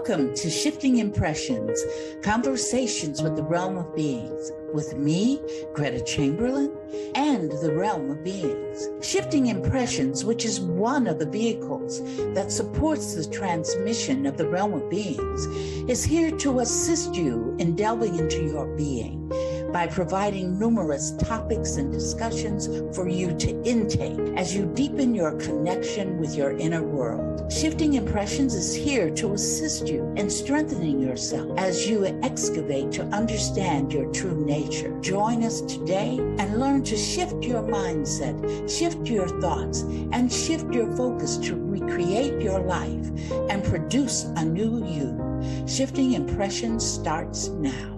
Welcome to Shifting Impressions, Conversations with the Realm of Beings, with me, Gretta Chamberlain, and the Realm of Beings. Shifting Impressions, which is one of the vehicles that supports the transmission of the Realm of Beings, is here to assist you in delving into your being by providing numerous topics and discussions for you to intake as you deepen your connection with your inner world. Shifting Impressions is here to assist you in strengthening yourself as you excavate to understand your true nature. Join us today and learn to shift your mindset, shift your thoughts, and shift your focus to recreate your life and produce a new you. Shifting Impressions starts now.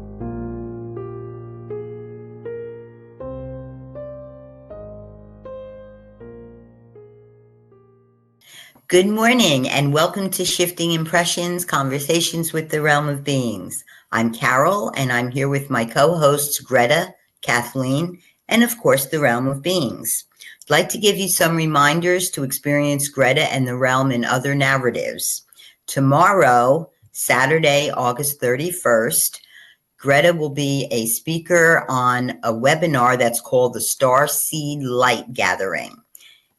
Good morning and welcome to Shifting Impressions, Conversations with the Realm of Beings. I'm Carol and I'm here with my co-hosts Gretta, Kathleen, and of course the Realm of Beings. I'd like to give you some reminders to experience Gretta and the Realm in other narratives. Tomorrow, Saturday, August 31st, Gretta will be a speaker on a webinar that's called the Starseed Light Gathering.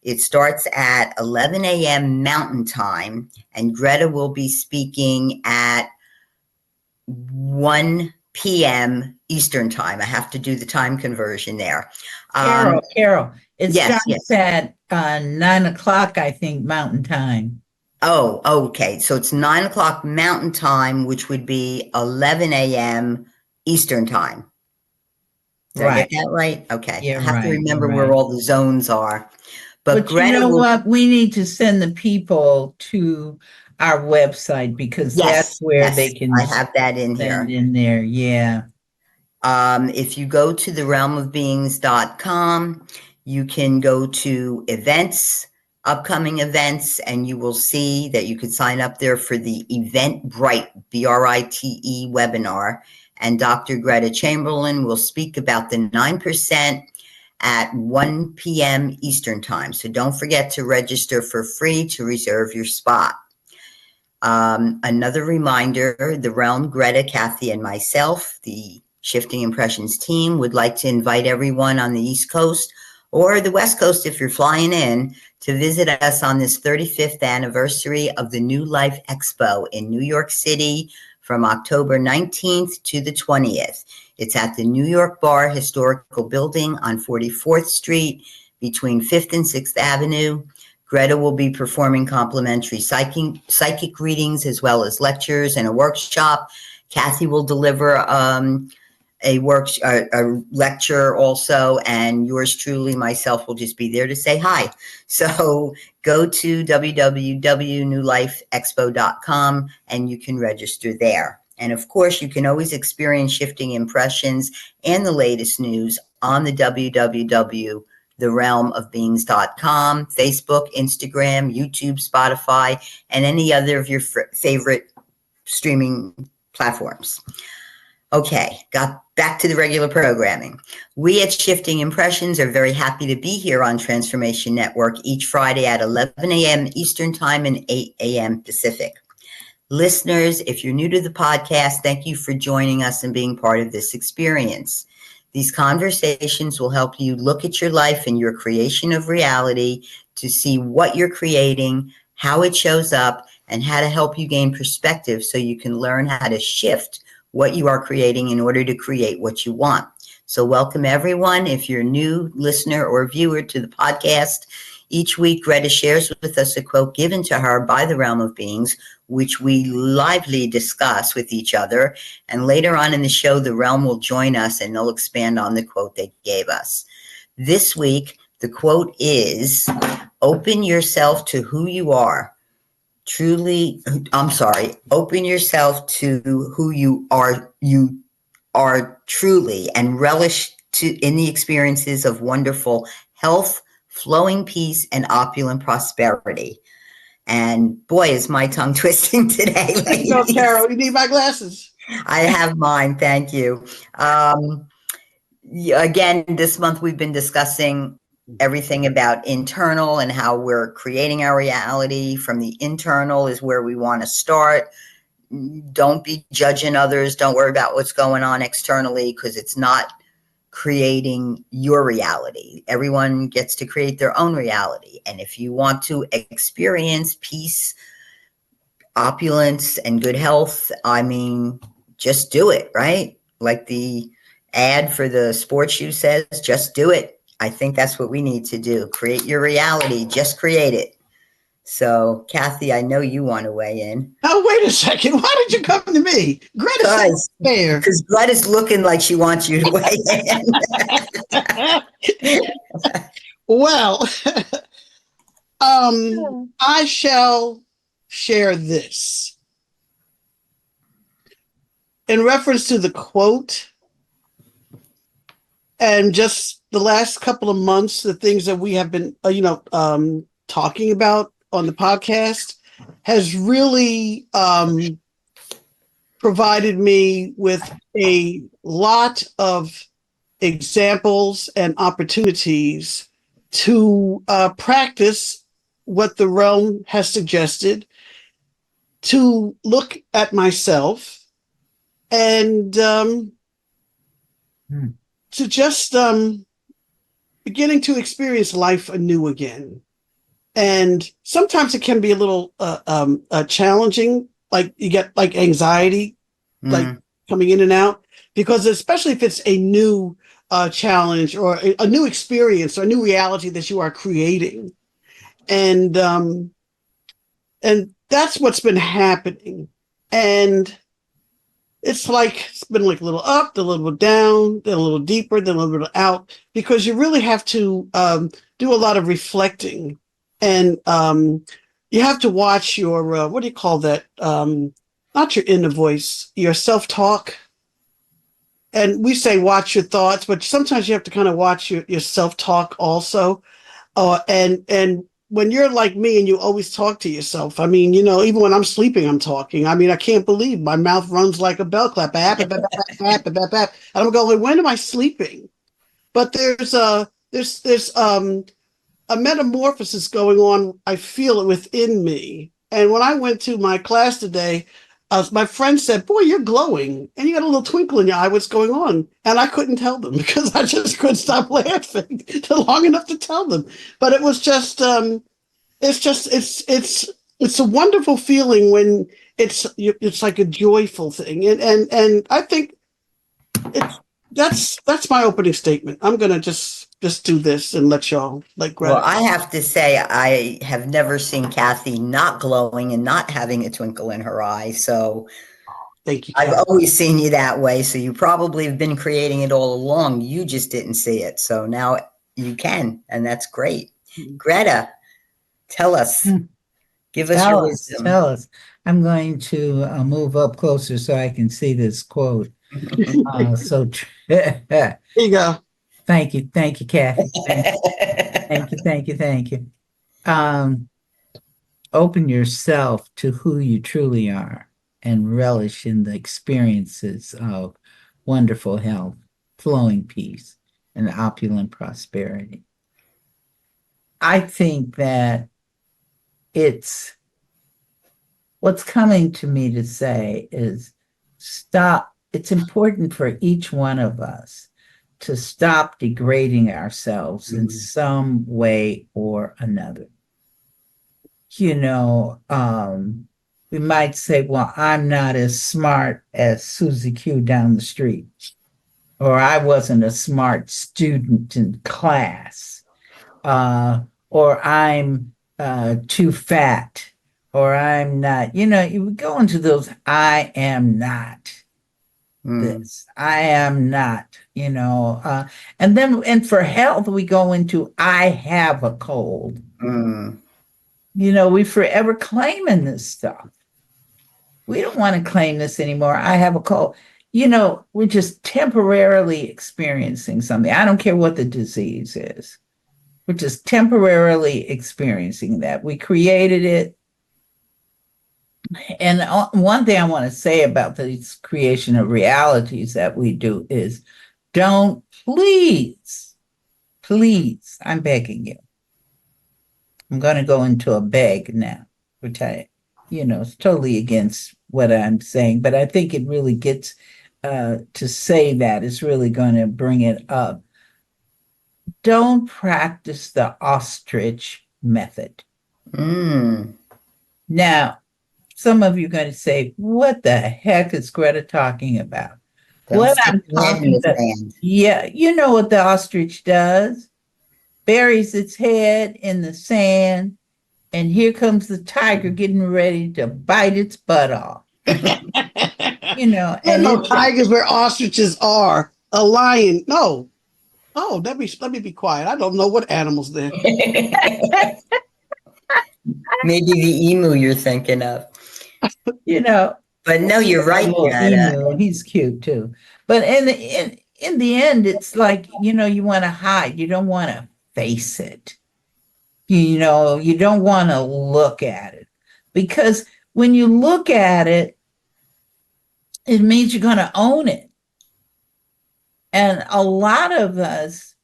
It starts at 11 a.m. Mountain Time, and Gretta will be speaking at 1 p.m. Eastern Time. I have to do the time conversion there. Carol, it yes, starts at 9 o'clock, I think, Mountain Time. Oh, okay. So it's 9 o'clock Mountain Time, which would be 11 a.m. Eastern Time. Did I get that right? Okay. You're I have to remember right. where all the zones are. But Gretta, you know what? We need to send the people to our website because that's where they can. I have that in here. In there, yeah. If you go to therealmofbeings.com, you can go to events, upcoming events, and you will see that you can sign up there for the Eventbrite, B-R-I-T-E webinar. And Dr. Gretta Chamberlain will speak about the 9% at 1 p.m. Eastern Time. So don't forget to register for free to reserve your spot. Another reminder, the Realm, Gretta, Kathy, and myself, the Shifting Impressions team, would like to invite everyone on the East Coast or the West Coast, if you're flying in, to visit us on this 35th anniversary of the New Life Expo in New York City from October 19th to the 20th. It's at the New York Bar Historical Building on 44th Street between 5th and 6th Avenue. Gretta will be performing complimentary psychic readings as well as lectures and a workshop. Kathy will deliver a lecture also, and yours truly, myself, will just be there to say hi. So go to www.newlifeexpo.com and you can register there. And of course, you can always experience Shifting Impressions and the latest news on the www.therealmofbeings.com, Facebook, Instagram, YouTube, Spotify, and any other of your favorite streaming platforms. Okay, got back to the regular programming. We at Shifting Impressions are very happy to be here on Transformation Network each Friday at 11 a.m. Eastern Time and 8 a.m. Pacific. Listeners, if you're new to the podcast, thank you for joining us and being part of this experience. These conversations will help you look at your life and your creation of reality to see what you're creating, how it shows up, and how to help you gain perspective so you can learn how to shift what you are creating in order to create what you want. So welcome everyone. If you're a new listener or viewer to the podcast, each week Gretta shares with us a quote given to her by the Realm of Beings, which we lively discuss with each other. And later on in the show, the Realm will join us and they'll expand on the quote they gave us. This week, the quote is, open yourself to who you are. Open yourself to who you are truly, and relish in the experiences of wonderful health, flowing peace, and opulent prosperity. And boy, is my tongue twisting today. No, Carol, you need my glasses. I have mine. Thank you. Again, this month we've been discussing everything about internal and how we're creating our reality. From the internal is where we want to start. don't be judging others. Don't worry about what's going on externally, because it's not creating your reality. Everyone gets to create their own reality. And if you want to experience peace, opulence, and good health, I mean, just do it, right? Like the ad for the sports shoe says, just do it. I think that's what we need to do. Create your reality. Just create it. So, Kathy, I know you want to weigh in. Oh, wait a second. Why did you come to me? Greta's there. Because Greta's looking like she wants you to weigh in. Well, I shall share this. In reference to the quote, and just the last couple of months, the things that we have been, talking about on the podcast has really provided me with a lot of examples and opportunities to practice what the realm has suggested, to look at myself and to just beginning to experience life anew again. And sometimes it can be a little challenging, like you get like anxiety, like coming in and out, because especially if it's a new challenge or a new experience or a new reality that you are creating. And that's what's been happening. And it's been like a little up, then a little bit down, then a little deeper, then a little bit out, because you really have to do a lot of reflecting. And you have to watch your, what do you call that? Not your inner voice, your self-talk. And we say watch your thoughts, but sometimes you have to kind of watch your self-talk also. And when you're like me and you always talk to yourself, I mean, even when I'm sleeping, I'm talking. I mean, I can't believe my mouth runs like a bell clap. And I'm going, when am I sleeping? But there's a metamorphosis going on. I feel it within me. And when I went to my class today, my friend said, "Boy, you're glowing and you got a little twinkle in your eye. What's going on?" And I couldn't tell them because I just couldn't stop laughing long enough to tell them. But it was just, it's a wonderful feeling when it's like a joyful thing. And I think that's my opening statement. I'm going to just do this and let y'all Greta. Well, I have to say, I have never seen Kathy not glowing and not having a twinkle in her eye. So thank you, I've always seen you that way. So you probably have been creating it all along. You just didn't see it. So now you can, and that's great. Greta, tell us. Give us your wisdom. Tell us. I'm going to move up closer so I can see this quote. There you go. Thank you, Kathy. Thank you. Open yourself to who you truly are and relish in the experiences of wonderful health, flowing peace, and opulent prosperity. I think that what's coming to me to say is stop. It's important for each one of us to stop degrading ourselves in some way or another. We might say, well, I'm not as smart as Susie Q down the street, or I wasn't a smart student in class, or I'm too fat, or I'm not, you would go into those, I am not this, I am not, and for health, we go into, I have a cold. We forever claiming this stuff. We don't want to claim this anymore. I have a cold. We're just temporarily experiencing something. I don't care what the disease is. We're just temporarily experiencing that. We created it. And one thing I want to say about this creation of realities that we do is don't, please, I'm begging you. I'm going to go into a beg now, which it's totally against what I'm saying, but I think it really gets to say that it's really going to bring it up. Don't practice the ostrich method. Now, some of you are going to say, what the heck is Greta talking about? What I'm talking about, yeah, you know what the ostrich does? Buries its head in the sand, and here comes the tiger getting ready to bite its butt off. You know, and no tigers where ostriches are. A lion, no. Oh, let me be quiet. I don't know what animals they're. Maybe the emu you're thinking of. You know, but no, you're right. Emu, he's cute too. But in the end, it's like, you know, you want to hide. You don't want to face it. You know, you don't want to look at it, because when you look at it, it means you're going to own it. And a lot of us,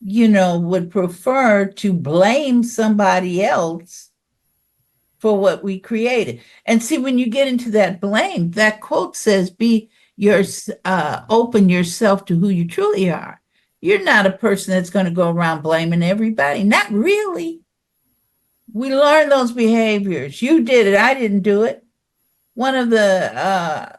you know, would prefer to blame somebody else for what we created. And see, when you get into that blame, that quote says, open yourself to who you truly are. You're not a person that's going to go around blaming everybody. Not really. We learn those behaviors. You did it. I didn't do it. One of the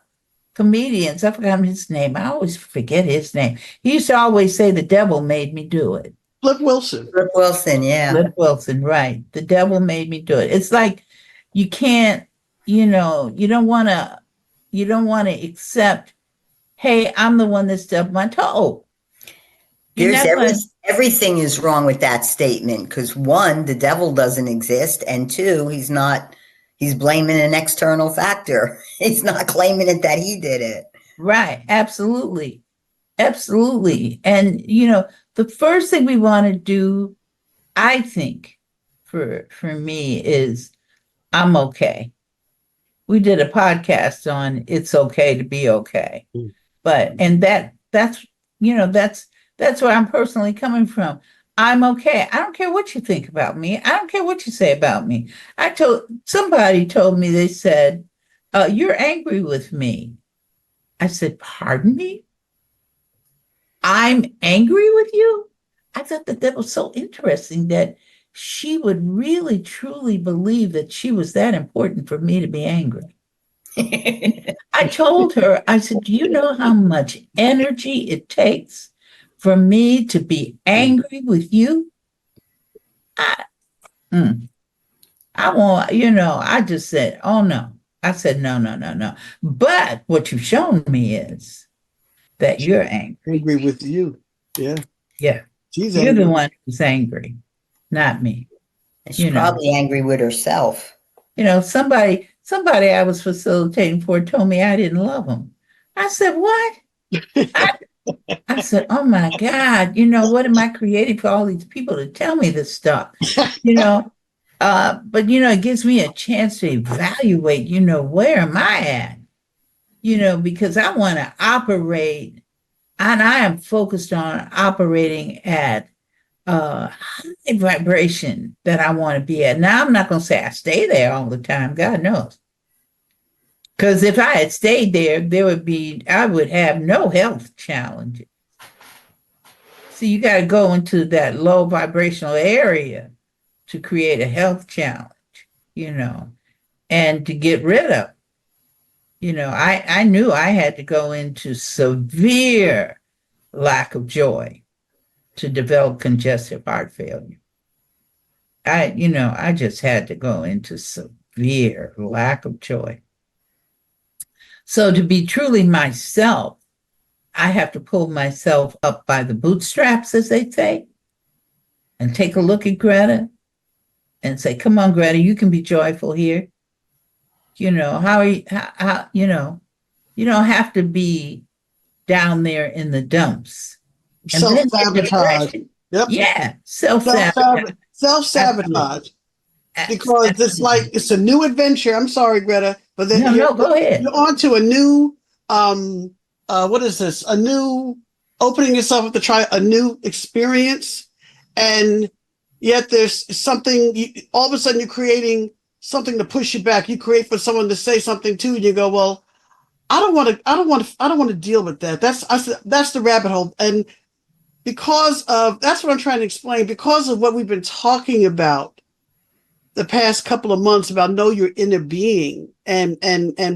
comedians, I forgot his name. I always forget his name. He used to always say, the devil made me do it. Flip Wilson. Flip Wilson, yeah. Flip Wilson, right. The devil made me do it. It's like you can't, you know, you don't want to accept, hey, I'm the one that stubbed my toe. Everything is wrong with that statement, because one, the devil doesn't exist, and two, he's blaming an external factor. He's not claiming it that he did it. Right. Absolutely. Absolutely. And, you know, the first thing we want to do, I think, for me is, I'm okay. We did a podcast on it's okay to be okay. And that's, you know, that's where I'm personally coming from. I'm okay. I don't care what you think about me. I don't care what you say about me. Somebody told me, they said, you're angry with me. I said, pardon me? I'm angry with you? I thought that was so interesting, that she would really, truly believe that she was that important for me to be angry. I told her, I said, do you know how much energy it takes for me to be angry with you? I won't, you know, I just said, oh no. I said, no. But what you've shown me is that you're angry. Angry with you. Yeah. Yeah. You're the one who's angry, not me. She's probably angry with herself. You know, somebody I was facilitating for told me I didn't love them. I said, what? I said, oh my God, you know, what am I creating for all these people to tell me this stuff? You know, but, you know, it gives me a chance to evaluate, you know, where am I at? You know, because I want to operate, and I am focused on operating at high vibration that I want to be at. Now, I'm not going to say I stay there all the time. God knows. Because if I had stayed there, I would have no health challenges. So you got to go into that low vibrational area to create a health challenge, you know, and to get rid of. You know, I knew I had to go into severe lack of joy to develop congestive heart failure. I just had to go into severe lack of joy. So to be truly myself, I have to pull myself up by the bootstraps, as they say, and take a look at Greta and say, come on, Greta, you can be joyful here. You know, how you know, you don't have to be down there in the dumps. Self-sabotage. Yep. Yeah, self-sabotage. Self-sabotage. Because it's like, it's a new adventure. I'm sorry, Greta, but then go ahead. You're on to a new, what is this? A new, opening yourself up to try a new experience. And yet there's something, all of a sudden you're creating something to push you back. You create for someone to say something to, and you go, well, I don't want to deal with that. That's the rabbit hole. And that's what I'm trying to explain, because of what we've been talking about the past couple of months about know your inner being, and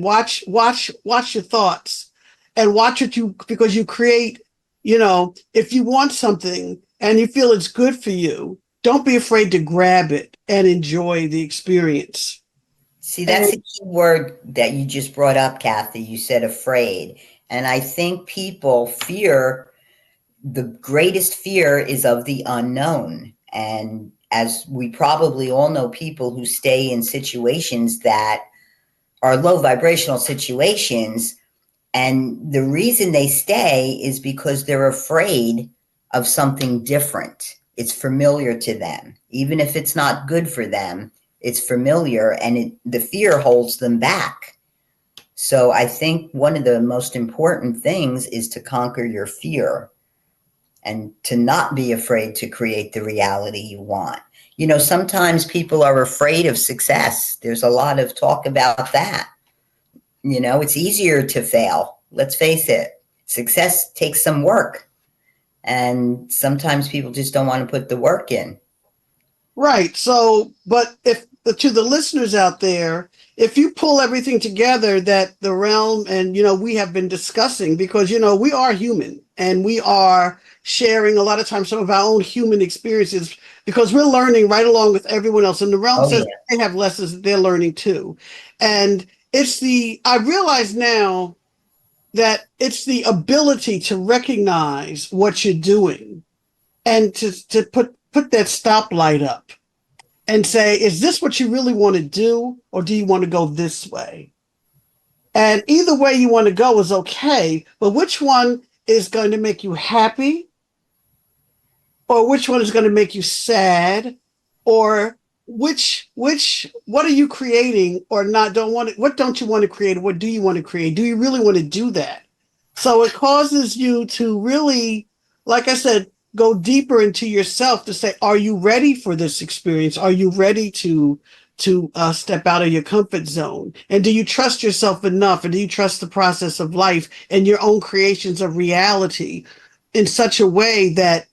watch your thoughts, and watch what because you create, if you want something and you feel it's good for you, don't be afraid to grab it and enjoy the experience. See, that's a key word that you just brought up, Kathy. You said afraid. And I think people fear, the greatest fear is of the unknown. And as we probably all know, people who stay in situations that are low vibrational situations, and the reason they stay is because they're afraid of something different. It's familiar to them. Even if it's not good for them, it's familiar, and the fear holds them back. So I think one of the most important things is to conquer your fear and to not be afraid to create the reality you want. Sometimes people are afraid of success. There's a lot of talk about that. It's easier to fail. Let's face it. Success takes some work. And sometimes people just don't want to put the work in. Right. So, but to the listeners out there, if you pull everything together that the realm and, we have been discussing, because, we are human and we are sharing a lot of times some of our own human experiences, because we're learning right along with everyone else. And the realm says they have lessons that they're learning too. And I realize now that it's the ability to recognize what you're doing and to put that stoplight up and say, is this what you really want to do? Or do you want to go this way? And either way you want to go is okay, but which one is going to make you happy? Or which one is going to make you sad? Or what are you creating or not? What don't you want to create? What do you want to create? Do you really want to do that? So it causes you to really, like I said, go deeper into yourself to say, are you ready for this experience? Are you ready to step out of your comfort zone? And do you trust yourself enough? And do you trust the process of life and your own creations of reality in such a way that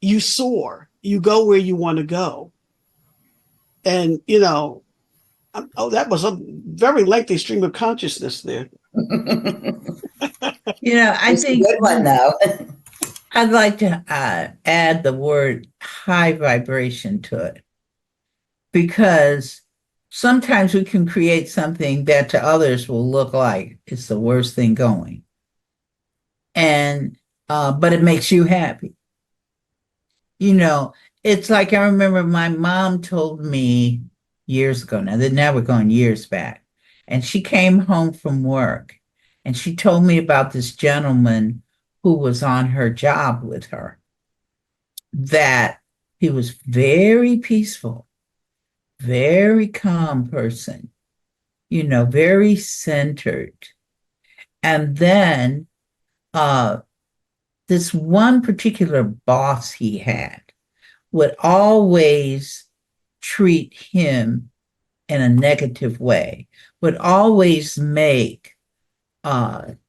you soar, you go where you want to go? And, that was a very lengthy stream of consciousness there. I think a good one, though. I'd like to add the word high vibration to it, because sometimes we can create something that to others will look like it's the worst thing going. And, but it makes you happy. It's like, I remember my mom told me years ago, now we're going years back, and she came home from work and she told me about this gentleman who was on her job with her, that he was very peaceful, very calm person, very centered. And then this one particular boss he had would always treat him in a negative way, would always make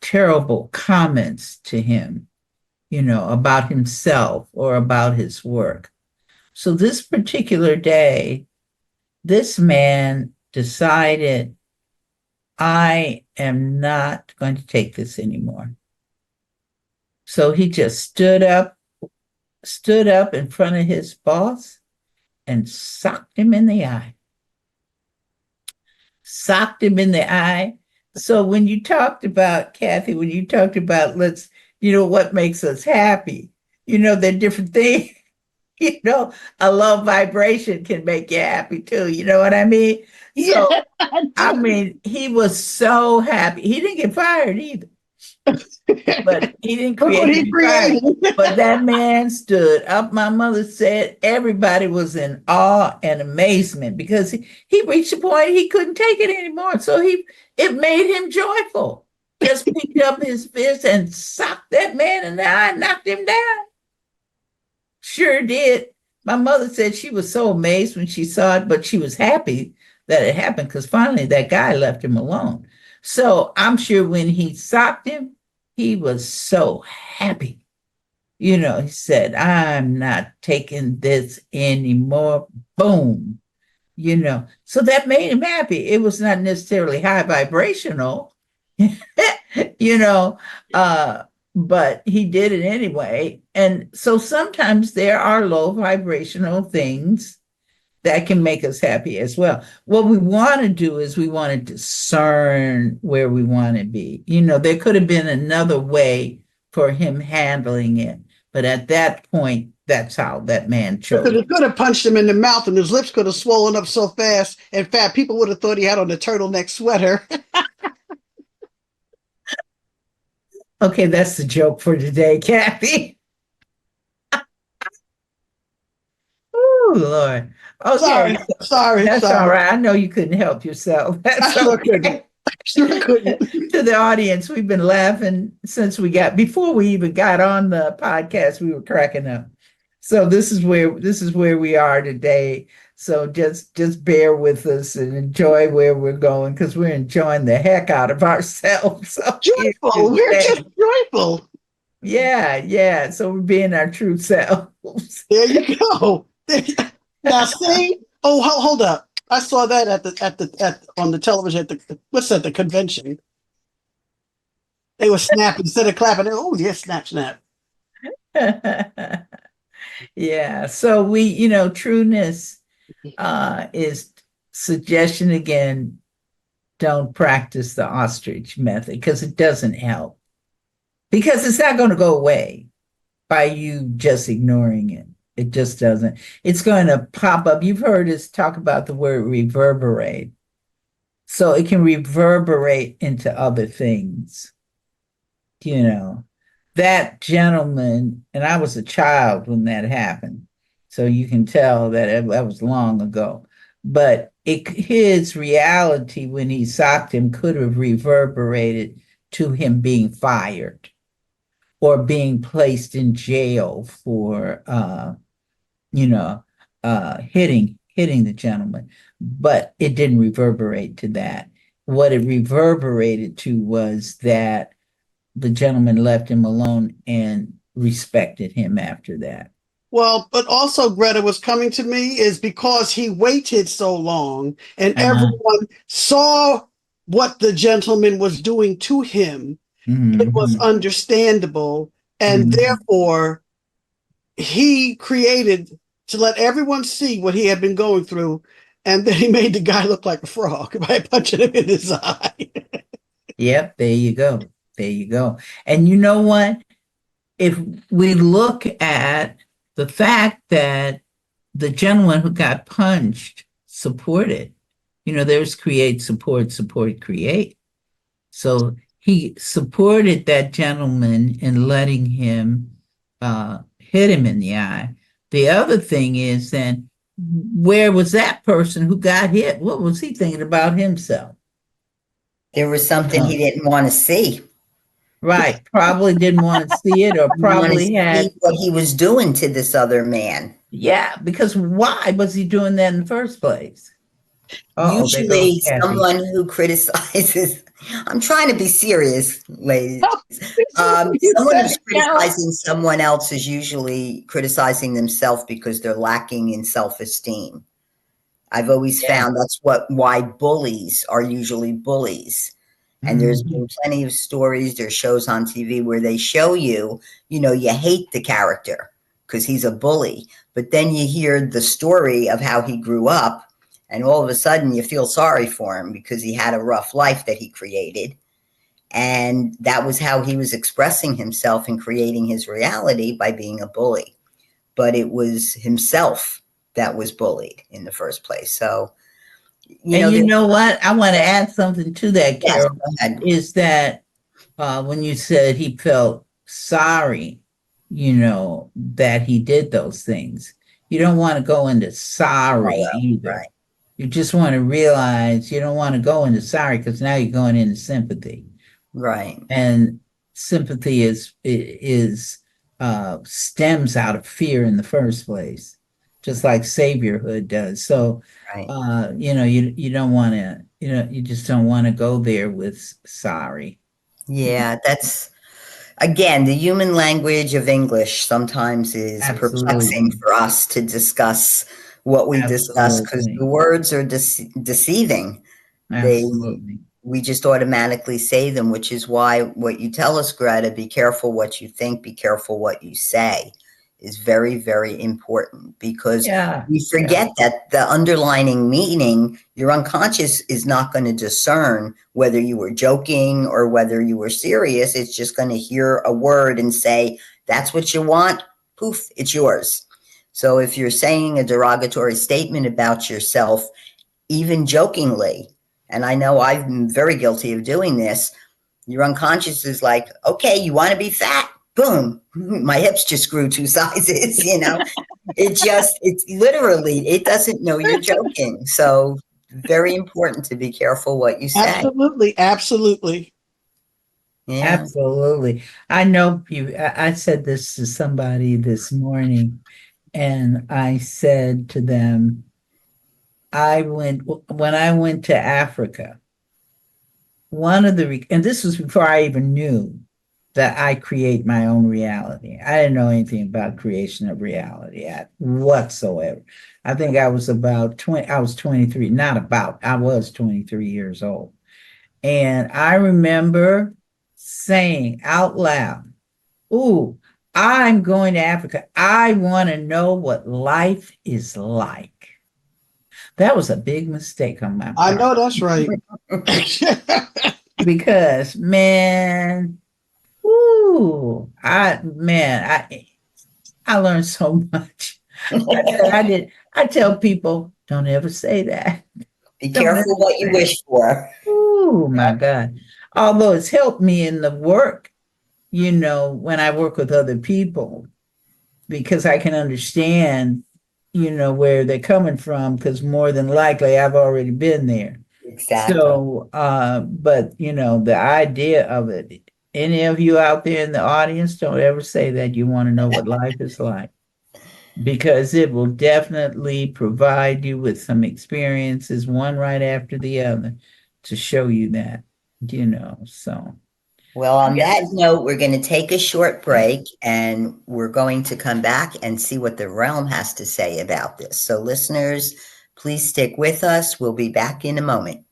terrible comments to him, about himself or about his work. So this particular day, this man decided, I am not going to take this anymore. So he just stood up in front of his boss and socked him in the eye. Socked him in the eye. So when you talked about, Kathy, what makes us happy, they're different things. A low vibration can make you happy too. You know what I mean? So, I mean, he was so happy. He didn't get fired either. But he didn't create but that man stood up. My mother said everybody was in awe and amazement, because he reached a point he couldn't take it anymore. So it made him joyful. Just picked up his fist and socked that man in the eye and knocked him down. Sure did. My mother said she was so amazed when she saw it, but she was happy that it happened because finally that guy left him alone. So I'm sure when he socked him, he was so happy. He said, I'm not taking this anymore. Boom. So that made him happy. It was not necessarily high vibrational, you know, uh, but he did it anyway. And so sometimes there are low vibrational things that can make us happy as well. What we want to do is we want to discern where we want to be. There could have been another way for him handling it, but at that point, that's how that man chose. Because it could have punched him in the mouth and his lips could have swollen up so fast. In fact, people would have thought he had on a turtleneck sweater. Okay, that's the joke for today, Kathy. Oh, Lord. Okay. Sorry. That's all right. I know you couldn't help yourself. That's okay. Sure couldn't. To the audience, we've been laughing since before we even got on the podcast, we were cracking up. So this is where we are today. So just bear with us and enjoy where we're going because we're enjoying the heck out of ourselves. So joyful. We're just joyful. Yeah. So we're being our true selves. There you go. Now see? Oh, hold up. I saw that on the television at the convention. They were snapping instead of clapping. Oh yeah, snap. Yeah. So trueness is suggestion again. Don't practice the ostrich method because it doesn't help. Because it's not going to go away by you just ignoring it. It just doesn't. It's going to pop up. You've heard us talk about the word reverberate. So it can reverberate into other things. That gentleman, and I was a child when that happened. So you can tell that was long ago. But his reality when he socked him could have reverberated to him being fired or being placed in jail for hitting the gentleman, but it didn't reverberate to that. What it reverberated to was that the gentleman left him alone and respected him after that. Well, but also Greta was coming to me is because he waited so long and everyone saw what the gentleman was doing to him. Mm-hmm. It was understandable. And therefore he created to let everyone see what he had been going through. And then he made the guy look like a frog by punching him in his eye. Yep. There you go. And you know what? If we look at the fact that the gentleman who got punched supported, there's create, support, create. So he supported that gentleman in letting him hit him in the eye. The other thing is then, where was that person who got hit? What was he thinking about himself? There was something he didn't want to see. Right. Probably didn't want to see it or probably had what he was doing to this other man. Yeah, because why was he doing that in the first place? Usually someone who criticizes, I'm trying to be serious, ladies. Someone who's criticizing someone else is usually criticizing themselves because they're lacking in self-esteem. I've always found that's why bullies are usually bullies. And there's been plenty of stories, there's shows on TV where they show you hate the character because he's a bully. But then you hear the story of how he grew up, and all of a sudden you feel sorry for him because he had a rough life that he created. And that was how he was expressing himself and creating his reality by being a bully. But it was himself that was bullied in the first place. So, you know what? I want to add something to that, Carol. Yes, is that when you said he felt sorry, that he did those things. You don't want to go into sorry either. Right. You just want to realize you don't want to go into sorry because now you're going into sympathy. Right. And sympathy stems out of fear in the first place. just like saviorhood does. So, Right. you don't want to, you just don't want to go there with sorry. Yeah, that's again, the human language of English sometimes is perplexing Absolutely. for us to discuss what we discuss because the Absolutely. words are deceiving. They Absolutely. we just automatically say them, which is why what you tell us, Greta, be careful what you think, be careful what you say, is very, very important because Yeah. we Yeah. forget that the underlining meaning, your unconscious is not going to discern whether you were joking or whether you were serious. It's just going to hear a word and say, that's what you want. Poof, it's yours. So if you're saying a derogatory statement about yourself, even jokingly, and I know I'm very guilty of doing this, your unconscious is like, okay, you want to be fat? Boom, my hips just grew 2 sizes, it's literally, it doesn't know you're joking. So very important to be careful what you say. Absolutely. Absolutely. Yeah. Absolutely. I know you. I said this to somebody this morning, and I said to them, when I went to Africa, and this was before I even knew that I create my own reality. I didn't know anything about creation of reality whatsoever. I think I was about 20, I was 23, not about, I was 23 years old. And I remember saying out loud, ooh, I'm going to Africa. I want to know what life is like. That was a big mistake on my I part know that's right. because, man, ooh, I learned so much. I tell people, don't ever say that. Be Don't careful ever what you say. wish for. Oh my God. Although it's helped me in the work, when I work with other people, because I can understand, where they're coming from, because more than likely I've already been there. Exactly. So, but the idea of it, any of you out there in the audience, don't ever say that you want to know what life is like, because it will definitely provide you with some experiences, one right after the other, to show you that, so. Well, on Yeah. that note, we're going to take a short break and we're going to come back and see what the realm has to say about this. So, listeners, please stick with us. We'll be back in a moment.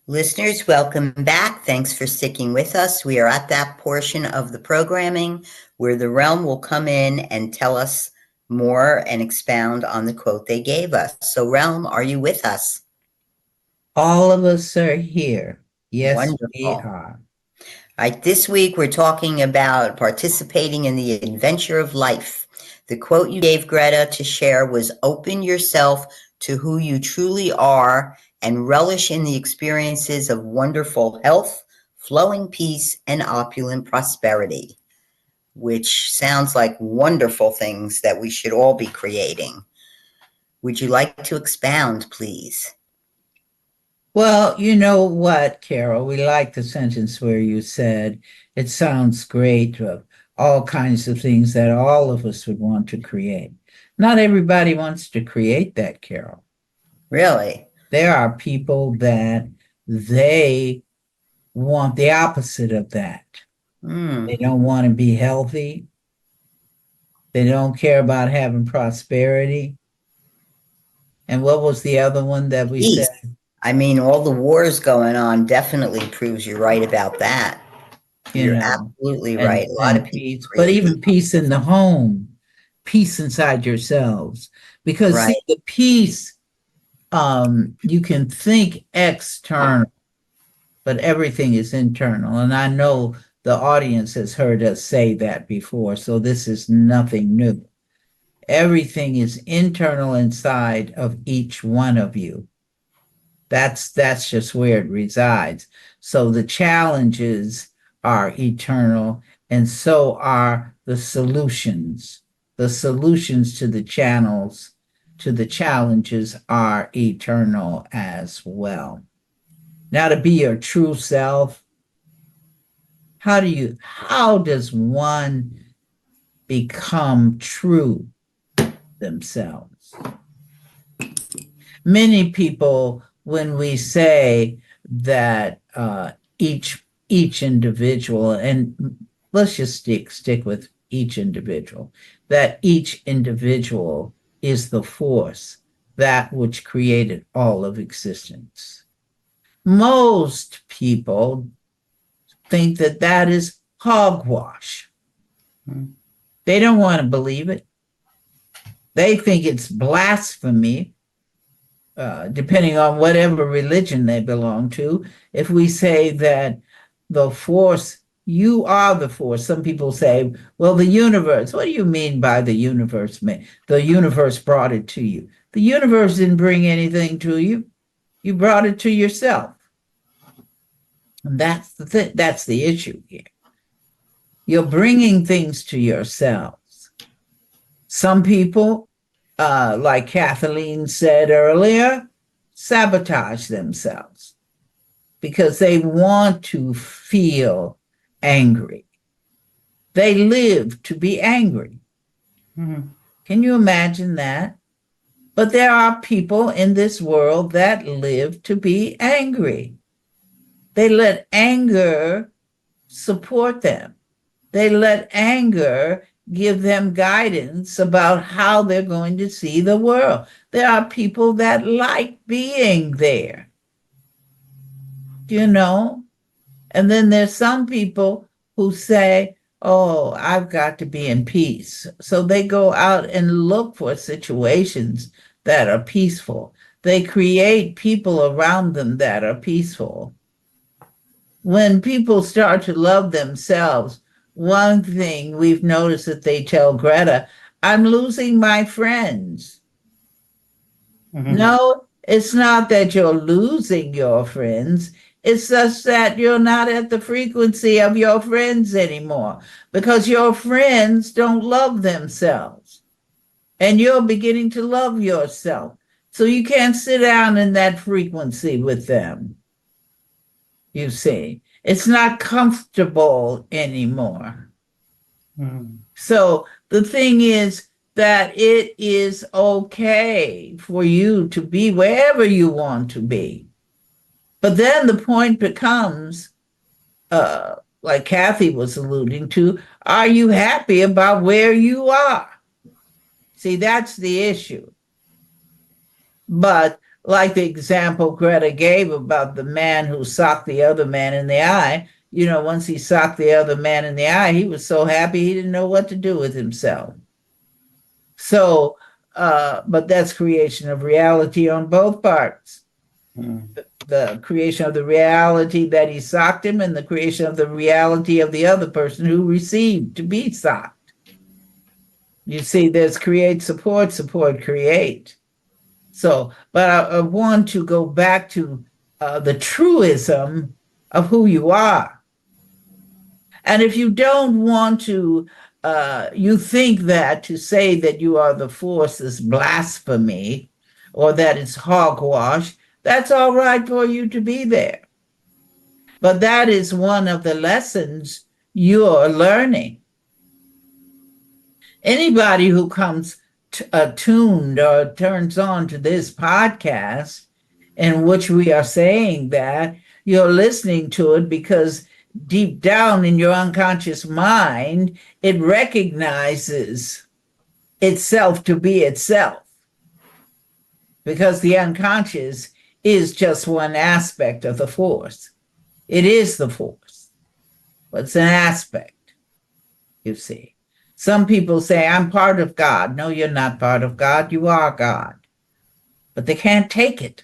Listeners, welcome back. Thanks for sticking with us. We are at that portion of the programming where the realm will come in and tell us more and expound on the quote they gave us. So, realm, are you with us? All of us are here. Yes, we Wonderful. are. All right, this week we're talking about participating in the adventure of life. The quote you gave Greta to share was, "Open yourself to who you truly are and relish in the experiences of wonderful health, flowing peace, and opulent prosperity," which sounds like wonderful things that we should all be creating. Would you like to expound, please? Well, you know what, Carol? We like the sentence where you said, it sounds great, all kinds of things that all of us would want to create. Not everybody wants to create that, Carol. Really? There are people that they want the opposite of that. They don't want to be healthy. They don't care about having prosperity. And what was the other one that we Peace. said? I mean, all the wars going on definitely proves you're right about that. You're absolutely right. A lot of people peace, but even peace in the home, peace inside yourselves. Because right. See, the peace, you can think external, but everything is internal. And I know the audience has heard us say that before, so this is nothing new. Everything is internal inside of each one of you. That's just where it resides. So the challenges are eternal, and so are the solutions. The solutions to the challenges are eternal as well. Now, to be your true self, how does one become true themselves? Many people, when we say that each individual, and let's just stick with each individual, that each individual is the force, that which created all of existence. Most people think that that is hogwash. They don't want to believe it. They think it's blasphemy, depending on whatever religion they belong to. If we say that the force, you are the force. Some people say, well, the universe. What do you mean by the universe? The universe brought it to you. The universe didn't bring anything to you. You brought it to yourself. And that's the issue here. You're bringing things to yourselves. Some people, like Kathleen said earlier, sabotage themselves because they want to feel angry. They live to be angry. Mm-hmm. Can you imagine that? But there are people in this world that live to be angry. They let anger support them. They let anger give them guidance about how they're going to see the world. There are people that like being there, you know? And then there's some people who say, oh, I've got to be in peace. So they go out and look for situations that are peaceful. They create people around them that are peaceful. When people start to love themselves, one thing we've noticed that they tell Greta, I'm losing my friends. Mm-hmm. No, it's not that you're losing your friends. It's just that you're not at the frequency of your friends anymore because your friends don't love themselves and you're beginning to love yourself. So you can't sit down in that frequency with them. You see, it's not comfortable anymore. Mm. So the thing is that it is okay for you to be wherever you want to be. But then the point becomes, like Kathy was alluding to, are you happy about where you are? See, that's the issue. But like the example Greta gave about the man who socked the other man in the eye, once he socked the other man in the eye, he was so happy he didn't know what to do with himself. So, but that's creation of reality on both parts. The creation of the reality that he socked him and the creation of the reality of the other person who received to be socked. You see, there's create, support, create. So, but I want to go back to the truism of who you are. And if you don't want to, you think that to say that you are the force is blasphemy or that it's hogwash, that's all right for you to be there. But that is one of the lessons you're learning. Anybody who comes attuned or turns on to this podcast in which we are saying that, you're listening to it because deep down in your unconscious mind, it recognizes itself to be itself. Because the unconscious is just one aspect of the force. It is the force, but it's an aspect, you see. Some people say, I'm part of God. No, you're not part of God. You are God. But they can't take it.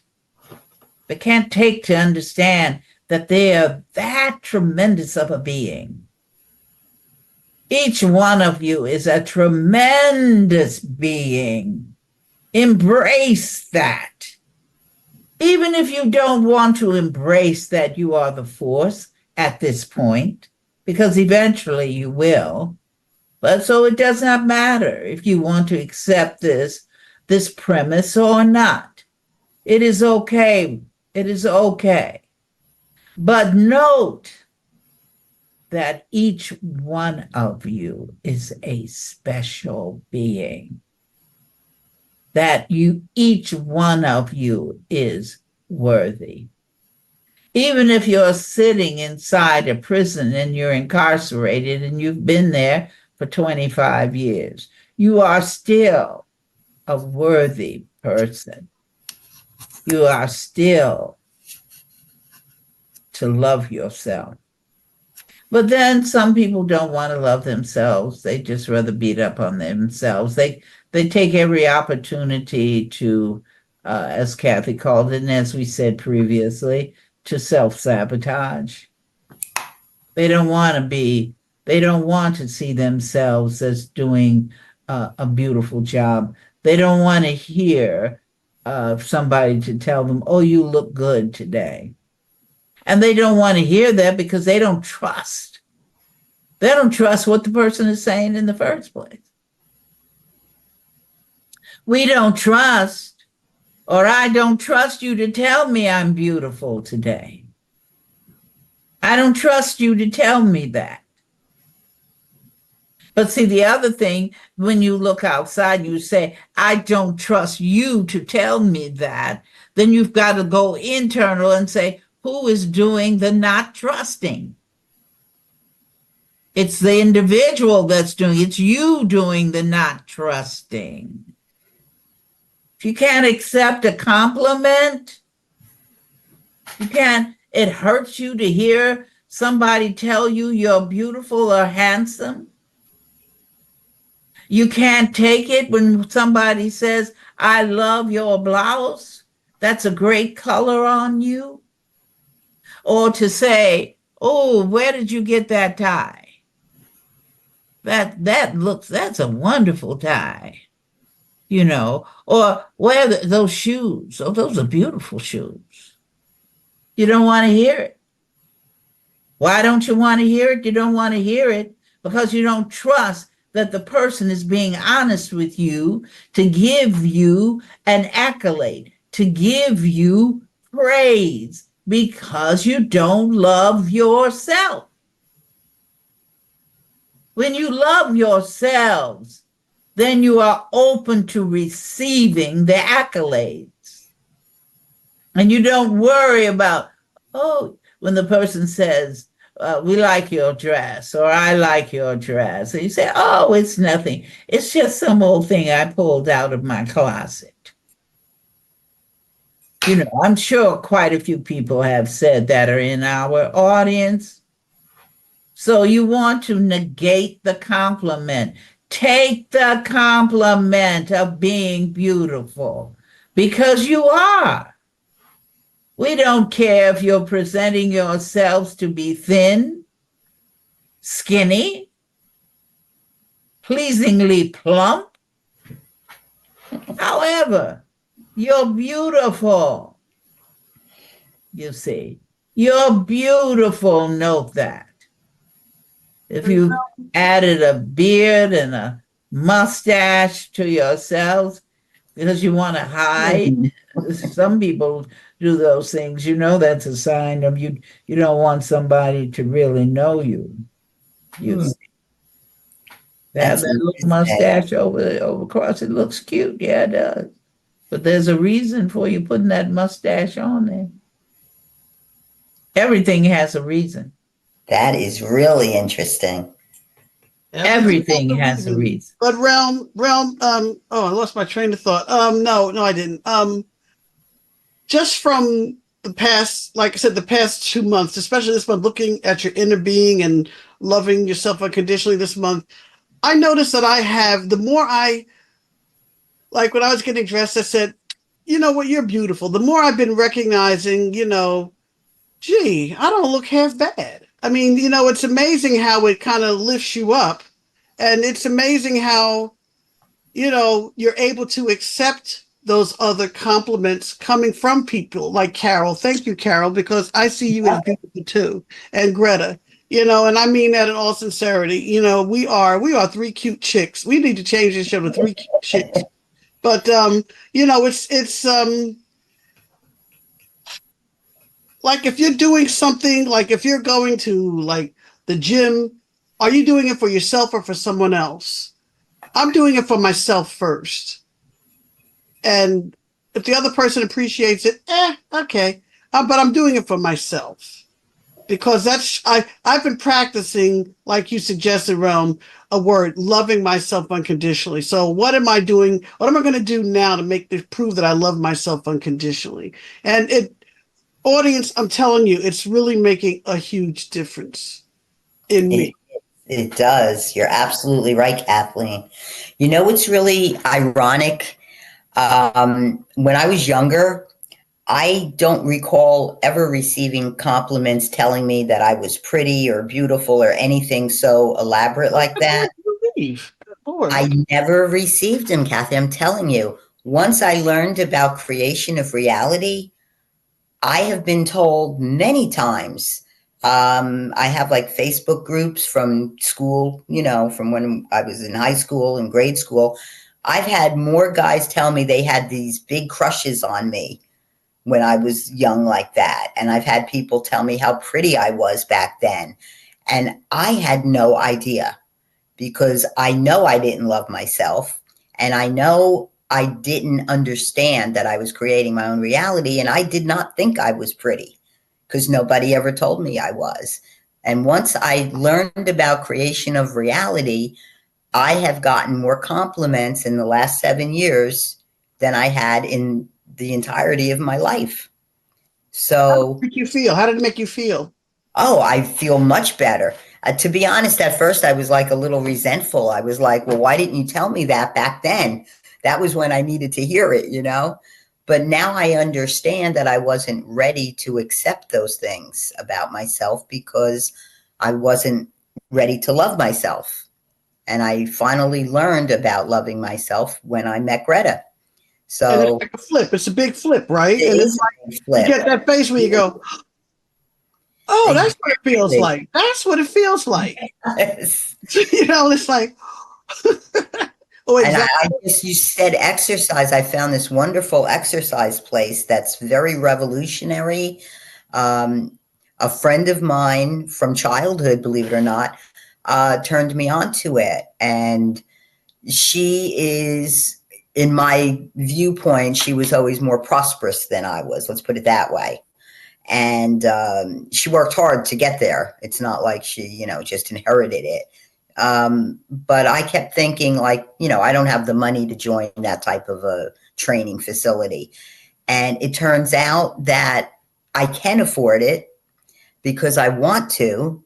They can't take to understand that they are that tremendous of a being. Each one of you is a tremendous being. Embrace that. Even if you don't want to embrace that you are the force at this point, because eventually you will. But so it does not matter if you want to accept this premise or not. It is okay. It is okay. But note that each one of you is a special being. That each one of you is worthy. Even if you're sitting inside a prison and you're incarcerated and you've been there for 25 years, you are still a worthy person. You are still to love yourself. But then some people don't want to love themselves. They just rather beat up on themselves. They take every opportunity to, as Kathy called it, and as we said previously, to self-sabotage. They don't want to see themselves as doing a beautiful job. They don't want to hear somebody to tell them, oh, you look good today. And they don't want to hear that because they don't trust. They don't trust what the person is saying in the first place. We don't trust, or I don't trust you to tell me I'm beautiful today. I don't trust you to tell me that. But see, the other thing, when you look outside, you say, I don't trust you to tell me that. Then you've got to go internal and say, who is doing the not trusting? It's the individual that's doing, it's you doing the not trusting. If you can't accept a compliment, it hurts you to hear somebody tell you you're beautiful or handsome. You can't take it when somebody says, I love your blouse. That's a great color on you. Or to say, oh, where did you get that tie? That's a wonderful tie. Or wear those shoes. Oh, those are beautiful shoes. You don't want to hear it. Why don't you want to hear it? You don't want to hear it because you don't trust that the person is being honest with you to give you an accolade, to give you praise, because you don't love yourself. When you love yourselves, then you are open to receiving the accolades. And you don't worry about, when the person says, we like your dress, or I like your dress. And you say, oh, it's nothing. It's just some old thing I pulled out of my closet. You know, I'm sure quite a few people have said that are in our audience. So you want to negate the compliment. Take the compliment of being beautiful because you are. We don't care if you're presenting yourselves to be thin, skinny, pleasingly plump. However, you're beautiful. You see, you're beautiful. Note that. If you added a beard and a mustache to yourselves because you want to hide, some people do those things. You know, that's a sign of you don't want somebody to really know you. You see. That little mustache over across, it looks cute. Yeah, it does. But there's a reason for you putting that mustache on there. Everything has a reason. That is really interesting. Everything has a reason. But realm, oh, I lost my train of thought. No, I didn't. Just from the past, like I said, the past 2 months, especially this month, looking at your inner being and loving yourself unconditionally this month, I noticed that I have, the more like when I was getting dressed, I said, you know what, you're beautiful. The more I've been recognizing, gee, I don't look half bad. I mean, it's amazing how it kind of lifts you up. And it's amazing how, you're able to accept those other compliments coming from people like Carol. Thank you, Carol, because I see you as beautiful too. And Greta, and I mean that in all sincerity. We are three cute chicks. We need to change this show to three cute chicks. But, it's like if you're doing something, like if you're going to like the gym, are you doing it for yourself or for someone else? I'm doing it for myself first. And if the other person appreciates it, okay. But I'm doing it for myself because I've been practicing, like you suggested, Realm, a word, loving myself unconditionally. So what am I doing? What am I going to do now to prove that I love myself unconditionally? And audience, I'm telling you, it's really making a huge difference in me. It does. You're absolutely right, Kathleen. You know what's really ironic? When I was younger, I don't recall ever receiving compliments telling me that I was pretty or beautiful or anything so elaborate like that. I never received them, Kathy. I'm telling you. Once I learned about creation of reality, I have been told many times. I have like Facebook groups from school, from when I was in high school and grade school. I've had more guys tell me they had these big crushes on me when I was young like that. And I've had people tell me how pretty I was back then. And I had no idea because I know I didn't love myself. And I know I didn't understand that I was creating my own reality. And I did not think I was pretty because nobody ever told me I was. And once I learned about creation of reality, I have gotten more compliments in the last 7 years than I had in the entirety of my life. So how did it make you feel? Oh, I feel much better. To be honest, at first I was like a little resentful. I was like, well, why didn't you tell me that back then? That was when I needed to hear it, But now I understand that I wasn't ready to accept those things about myself because I wasn't ready to love myself. And I finally learned about loving myself when I met Greta. So and it's like a flip. It's a big flip, right? It and is it's like flip. You get that face where you go, oh, that's what it feels like. That's what it feels like. Yes. It's like, oh, exactly. And you said exercise. I found this wonderful exercise place that's very revolutionary. A friend of mine from childhood, believe it or not, turned me on to it. And she is, in my viewpoint, she was always more prosperous than I was. Let's put it that way. And she worked hard to get there. It's not like she, just inherited it. But I kept thinking like, I don't have the money to join that type of a training facility. And it turns out that I can afford it because I want to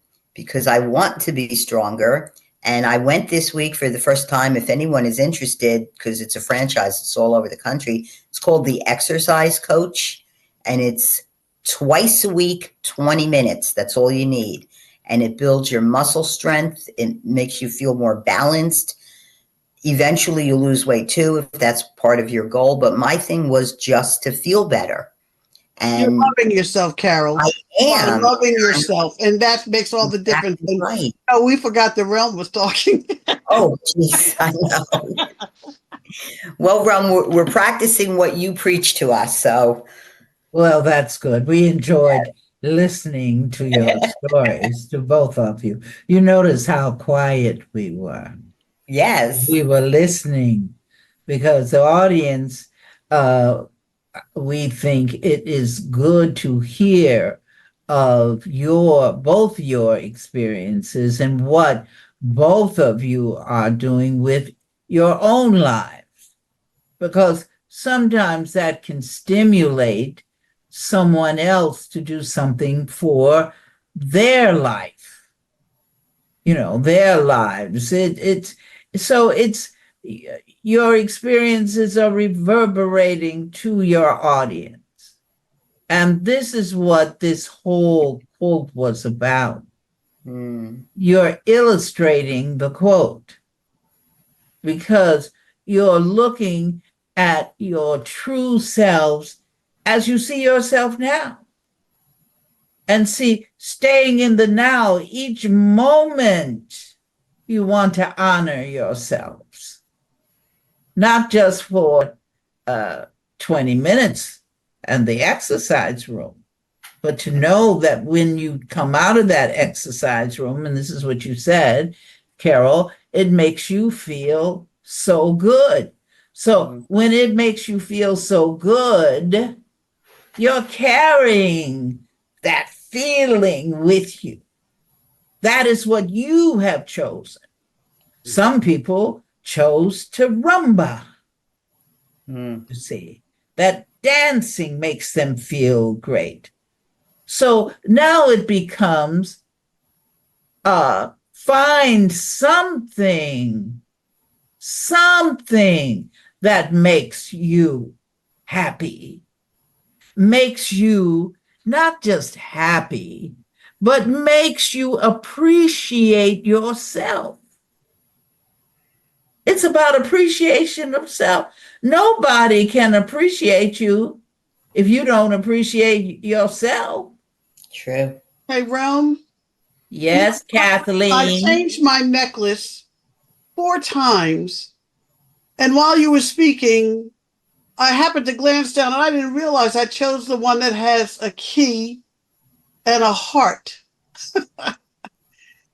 be stronger. And I went this week for the first time. If anyone is interested, because it's a franchise, it's all over the country. It's called The Exercise Coach, and it's twice a week, 20 minutes. That's all you need. And it builds your muscle strength. It makes you feel more balanced. Eventually you'll lose weight too, if that's part of your goal. But my thing was just to feel better. You're And loving yourself, Carol. I am. You're loving yourself. And that makes all the difference. Exactly right. Oh, we forgot the realm was talking. Oh, geez, I know. Well, Rum, we're practicing what you preach to us, so. Well, that's good. We enjoyed listening to your stories, to both of you. You notice how quiet we were. Yes. We were listening because the audience, we think it is good to hear of both your experiences and what both of you are doing with your own lives, because sometimes that can stimulate someone else to do something for their life, their lives. It's your experiences are reverberating to your audience. And this is what this whole quote was about. You're illustrating the quote because you're looking at your true selves as you see yourself now. And staying in the now, each moment you want to honor yourselves. Not just for 20 minutes in the exercise room, but to know that when you come out of that exercise room, and this is what you said, Carol, it makes you feel so good. So when it makes you feel so good, you're carrying that feeling with you. That is what you have chosen. Some people chose to rumba. You see, that dancing makes them feel great. So now it becomes find something that makes you happy, makes you not just happy, but makes you appreciate yourself. It's about appreciation of self. Nobody can appreciate you if you don't appreciate yourself. True. Hey, Realm. Yes, Kathleen. I changed my necklace 4 times. And while you were speaking, I happened to glance down and I didn't realize I chose the one that has a key and a heart.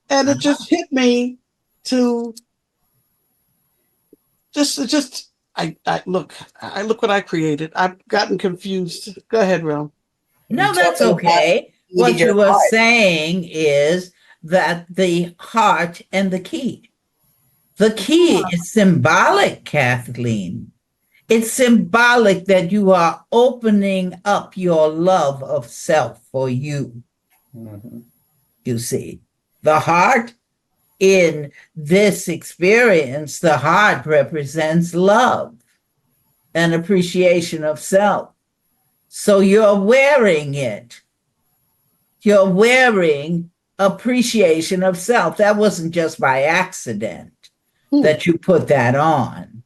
And it just hit me to I look what I created. I've gotten confused. Go ahead, Ron. No, that's okay. What you were saying is that the heart and the key. The key is symbolic, Kathleen. It's symbolic that you are opening up your love of self for you. You see, the heart in this experience, the heart represents love and appreciation of self. So you're wearing it. You're wearing appreciation of self. That wasn't just by accident that you put that on.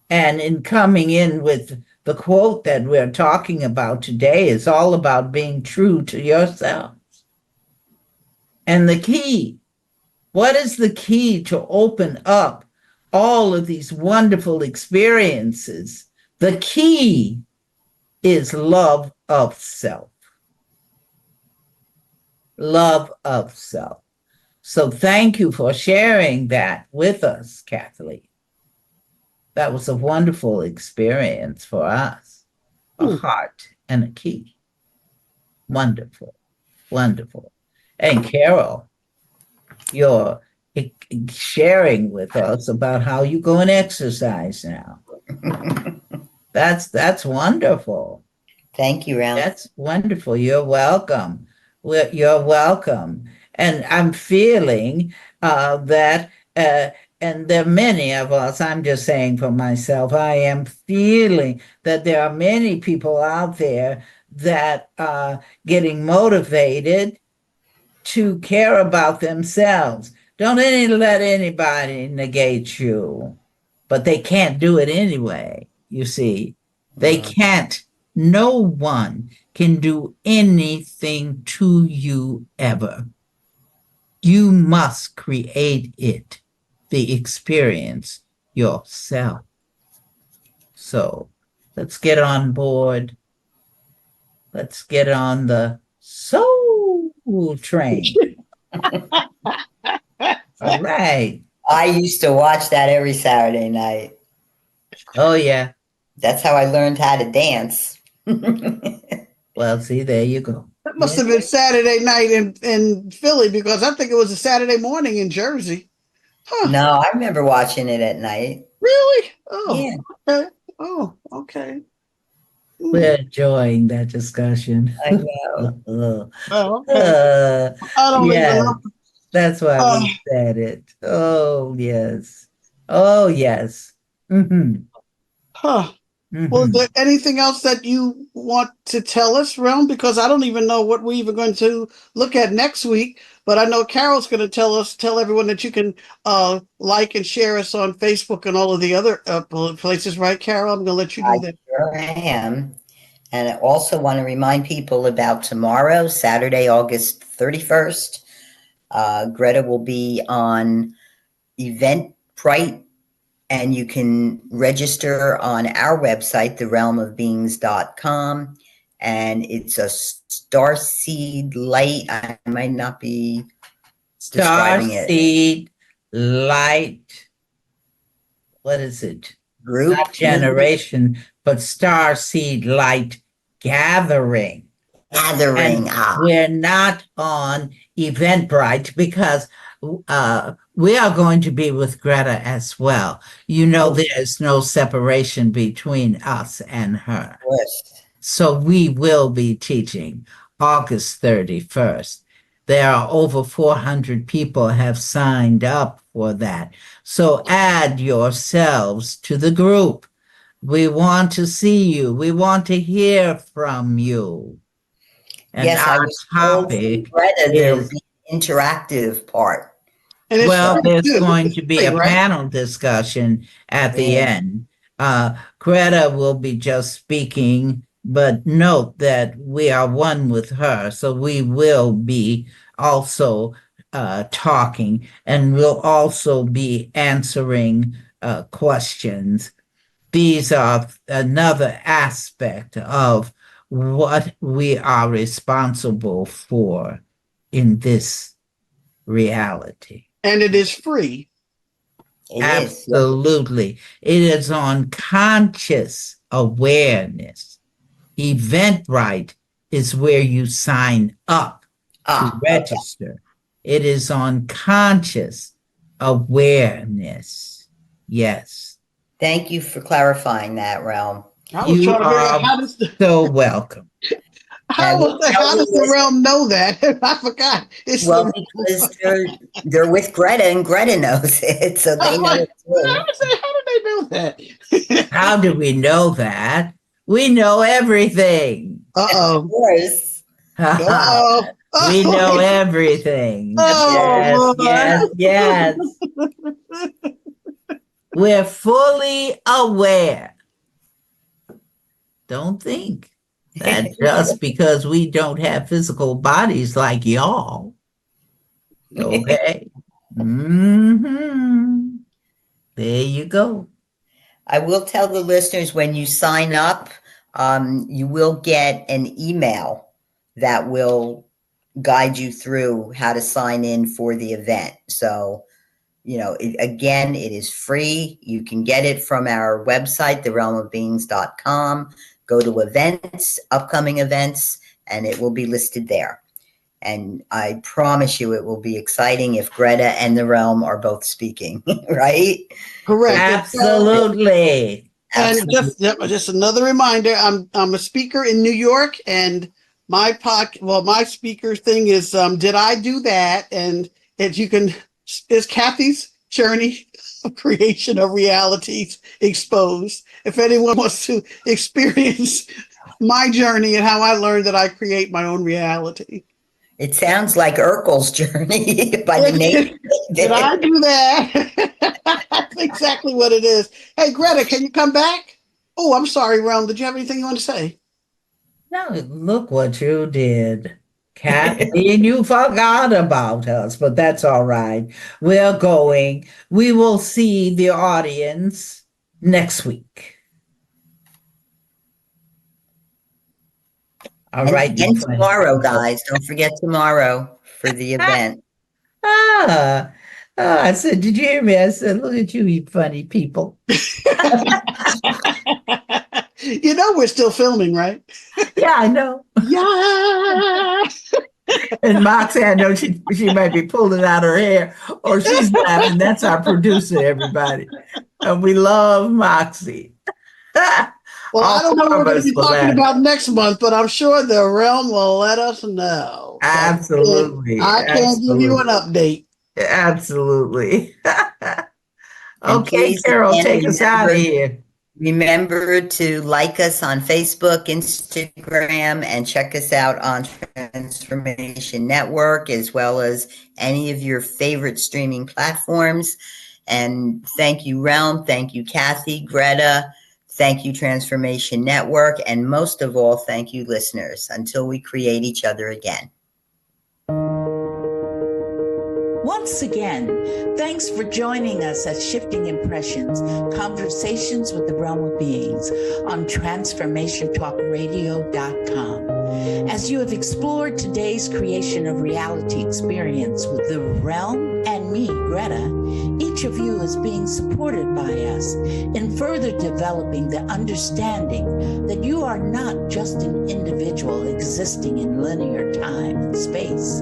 And in coming in with the quote that we're talking about today is all about being true to yourself. And the key, what is the key to open up all of these wonderful experiences? The key is love of self. Love of self. So thank you for sharing that with us, Kathleen. That was a wonderful experience for us. A heart and a key. Wonderful, wonderful. And Carol, you're sharing with us about how you go and exercise now. That's wonderful. Thank you, Ralph. That's wonderful. You're welcome. Well, you're welcome. And I'm feeling that, and there are many of us, I'm just saying for myself, I am feeling that there are many people out there that are getting motivated to care about themselves. Don't let anybody negate you, but they can't do it anyway. You see, they can't. No one can do anything to you ever. You must create it, the experience yourself. So let's get on board. Let's get on the soul train. All right. I used to watch that every Saturday night. Oh, yeah. That's how I learned how to dance. Well, see, there you go. That must have been Saturday night in Philly, because I think it was a Saturday morning in Jersey. Huh. No, I remember watching it at night. Really? Oh, Yeah. okay. Oh, okay. We're enjoying that discussion. I know. Oh, okay. I don't even Yeah, know. that's why we said it. Oh, yes. Oh, yes. Huh. Well, is there anything else that you want to tell us, Realm? Because I don't even know what we're even going to look at next week. But I know Carol's going to tell everyone that you can like and share us on Facebook and all of the other places, right, Carol? I'm going to let you do that. Sure am. And I also want to remind people about tomorrow, Saturday, August 31st. Greta will be on Eventbrite, and you can register on our website, therealmofbeings.com. And it's a starseed light. I might not be describing it. Starseed light. What is it? Group. Not generation, but starseed light gathering. Gathering. We're not on Eventbrite because we are going to be with Greta as well. You know, there's no separation between us and her. Yes. So we will be teaching August 31st. There are over 400 people have signed up for that. So add yourselves to the group. We want to see you. We want to hear from you. And yes, I was told Greta there'll be an interactive part. Well, there's going to be a panel discussion at the end. Greta will be just speaking, but note that we are one with her, so we will be also talking, and we'll also be answering questions. These are another aspect of what we are responsible for in this reality. And it is free. Absolutely. It is on conscious awareness. Eventbrite is where you sign up to register. It is on conscious awareness. Yes. Thank you for clarifying that, Realm. You are so welcome. How does the Realm know that? I forgot. Because they're with Greta, and Greta knows it, so they know it too. How do they know that? How do we know that? We know everything. Uh-oh. Of course. We know everything. Yes. We're fully aware. Don't think that just because we don't have physical bodies like y'all. Okay. There you go. I will tell the listeners, when you sign up, you will get an email that will guide you through how to sign in for the event. So, again, it is free. You can get it from our website, therealmofbeings.com. Go to events, upcoming events, and it will be listed there. And I promise you it will be exciting if Greta and the Realm are both speaking, right? Correct. Absolutely. And just another reminder, I'm a speaker in New York, and my speaker thing is Did I Do That? And is Kathy's journey of creation of realities exposed. If anyone wants to experience my journey and how I learned that I create my own reality. It sounds like Urkel's journey by the name. Did I do that? That's exactly what it is. Hey, Greta, can you come back? Oh, I'm sorry, Realm. Did you have anything you want to say? No, look what you did. Kathleen, you forgot about us, but that's all right. We're going. We will see the audience next week. All right. And tomorrow, guys. Don't forget tomorrow for the event. I said, did you hear me? I said, look at you, you funny people. You know we're still filming, right? Yeah, I know. Yeah. And Moxie, I know she might be pulling out her hair, or she's laughing. That's our producer, everybody. And we love Moxie. Well, I don't know what we're going to be talking about next month, but I'm sure the realm will let us know. Absolutely. I can't give you an update. Absolutely. Okay, Carol, take us out of here. Remember to like us on Facebook, Instagram, and check us out on Transformation Network, as well as any of your favorite streaming platforms. And thank you, Realm. Thank you, Kathy, Greta. Thank you, Transformation Network. And most of all, thank you, listeners, until we create each other again. Once again, thanks for joining us at Shifting Impressions, Conversations with the Realm of Beings on TransformationTalkRadio.com. As you have explored today's creation of reality experience with the realm and me, Greta, each of you is being supported by us in further developing the understanding that you are not just an individual existing in linear time and space,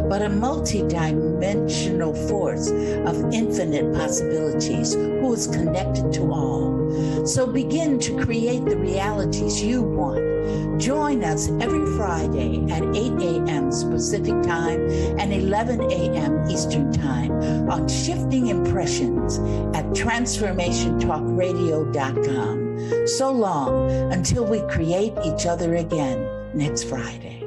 but a multi-dimensional force of infinite possibilities who is connected to all. So begin to create the realities you want. Join us every Friday at 8 a.m. Pacific Time and 11 a.m. Eastern Time on Shifting Impressions at TransformationTalkRadio.com. So long until we create each other again next Friday.